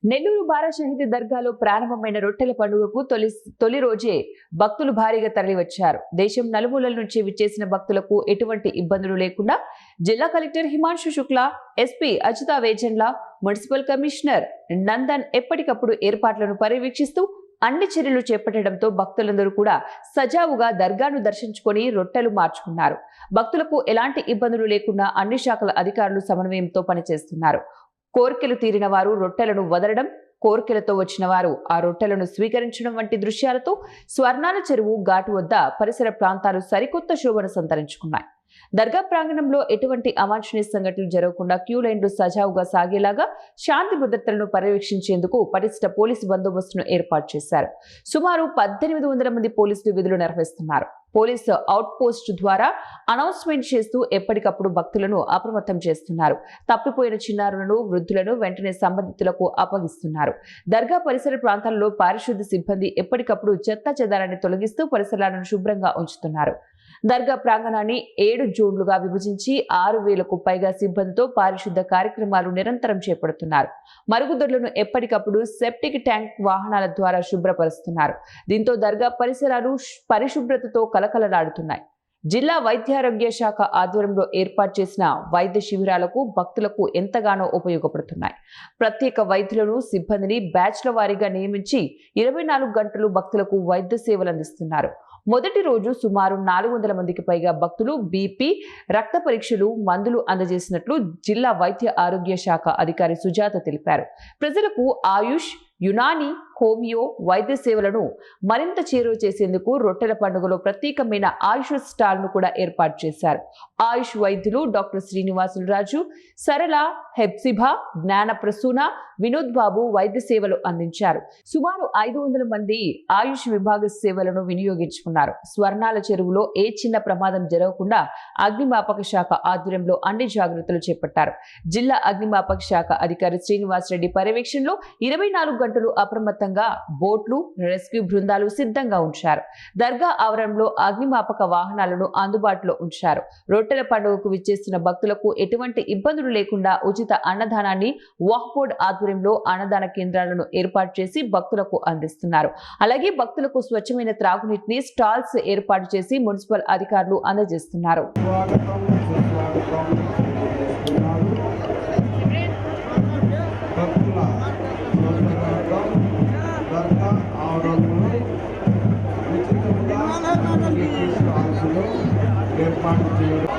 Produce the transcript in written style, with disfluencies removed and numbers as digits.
నెల్లూరు బారా షహీద్ దర్గాలో ప్రారంభమైన రొట్టెల పండుగకు తొలి రోజే భక్తులు భారీగా తరలివచ్చారు. దేశం నలుమూలల నుంచి విచ్చేసిన భక్తులకు ఎటువంటి ఇబ్బందులు లేకుండా జిల్లా collector Himanshu Shukla, SP Ajitha వేజన్ల, municipal commissioner Nandan ఎప్పటికప్పుడు ఏర్పాట్లను పర్యవేక్షిస్తూ అన్ని చర్యలు చేపట్టడంతో భక్తులందరూ కూడా సజావుగా దర్గాను దర్శించుకొని రొట్టెలు మార్చుకున్నారు. భక్తులకు ఎలాంటి ఇబ్బందులు లేకుండా అన్ని శాఖల అధికారులు సమన్వయంతో పనిచేస్తున్నారు. కోరికలు తీరిన వారు రొట్టెలను వదలడం, కోరికలతో వచ్చిన వారు ఆ రొట్టెలను స్వీకరించడం వంటి దృశ్యాలతో స్వర్ణాల చెరువు ఘాటు వద్ద పరిసర ప్రాంతాలు సరికొత్త శోభను సంతరించుకున్నాయి. దర్గా ప్రాంగణంలో ఎటువంటి అవాంఛనీయ సంఘటనలు జరగకుండా క్యూ లైన్లు సజావుగా సాగేలాగా శాంతి భద్రతలను పర్యవేక్షించేందుకు పటిష్ట పోలీసు బందోబస్తును ఏర్పాటు చేశారు. సుమారు 1800 మంది పోలీసులు విధులు నిర్వహిస్తున్నారు. పోలీసు అవుట్ పోస్ట్ ద్వారా అనౌన్స్మెంట్ చేస్తూ ఎప్పటికప్పుడు భక్తులను అప్రమత్తం చేస్తున్నారు. తప్పిపోయిన చిన్నారులను, వృద్ధులను వెంటనే సంబంధితులకు అప్పగిస్తున్నారు. దర్గా పరిసర ప్రాంతాల్లో పారిశుద్ధ్య సిబ్బంది ఎప్పటికప్పుడు చెత్త చెదారాన్ని తొలగిస్తూ పరిసరాలను శుభ్రంగా ఉంచుతున్నారు. దర్గా ప్రాంగణాన్ని 7 జోన్లుగా విభజించి 6000కు పైగా సిబ్బందితో పారిశుద్ధ కార్యక్రమాలు నిరంతరం చేపడుతున్నారు. మరుగుదొడ్లను ఎప్పటికప్పుడు సెప్టిక్ ట్యాంక్ వాహనాల ద్వారా శుభ్రపరుస్తున్నారు. దీంతో దర్గా పరిసరాలు పరిశుభ్రతతో కలకలలాడుతున్నాయి. జిల్లా వైద్యారోగ్య శాఖ ఆధ్వర్యంలో ఏర్పాటు చేసిన వైద్య శిబిరాలకు భక్తులకు ఎంతగానో ఉపయోగపడుతున్నాయి. ప్రత్యేక వైద్యులను, సిబ్బందిని బ్యాచ్ల వారీగా నియమించి 24 గంటలు భక్తులకు వైద్య సేవలు అందిస్తున్నారు. మొదటి రోజు సుమారు 400 మందికి పైగా భక్తులు బీపీ, రక్త పరీక్షలు, మందులు అందజేసినట్లు జిల్లా వైద్య ఆరోగ్య శాఖ అధికారి సుజాత తెలిపారు. ప్రజలకు ఆయుష్, యునాని, హోమియో వైద్య సేవలను మరింత చేరువ చేసేందుకు రొట్టెల పండుగలో ప్రత్యేకమైన ఆయుష్ స్టాల్ ను కూడా ఏర్పాటు చేశారు. ఆయుష్ వైద్యులు డాక్టర్ శ్రీనివాసులు రాజు, సరళ, హెప్సిభా, జ్ఞాన ప్రసూన, వినోద్ బాబు వైద్య సేవలు అందించారు. సుమారు 500 మంది ఆయుష్ విభాగ సేవలను వినియోగించుకున్నారు. స్వర్ణాల చెరువులో ఏ చిన్న ప్రమాదం జరగకుండా అగ్నిమాపక శాఖ ఆధ్వర్యంలో అన్ని జాగ్రత్తలు చేపట్టారు. జిల్లా అగ్నిమాపక శాఖ అధికారి శ్రీనివాస్ రెడ్డి పర్యవేక్షణలో 24 గంటలు అప్రమత్తంగా బోట్లు, రెస్క్యూ బృందాలు సిద్ధంగా ఉంచారు. దర్గా ఆవరణలో అగ్నిమాపక వాహనాలను అందుబాటులో ఉంచారు. రొట్టెల పండుగకు విచ్చేస్తున్న భక్తులకు ఎటువంటి ఇబ్బందులు లేకుండా ఉచిత అన్నదానాన్ని వక్ఫ్ బోర్డు ఆధ్వర్యంలో అన్నదాన కేంద్రాలను ఏర్పాటు చేసి భక్తులకు అందిస్తున్నారు. అలాగే భక్తులకు స్వచ్ఛమైన త్రాగునీటిని స్టాల్స్ ఏర్పాటు చేసి మున్సిపల్ అధికారులు అందజేస్తున్నారు. ఏర్పాటు చేయడం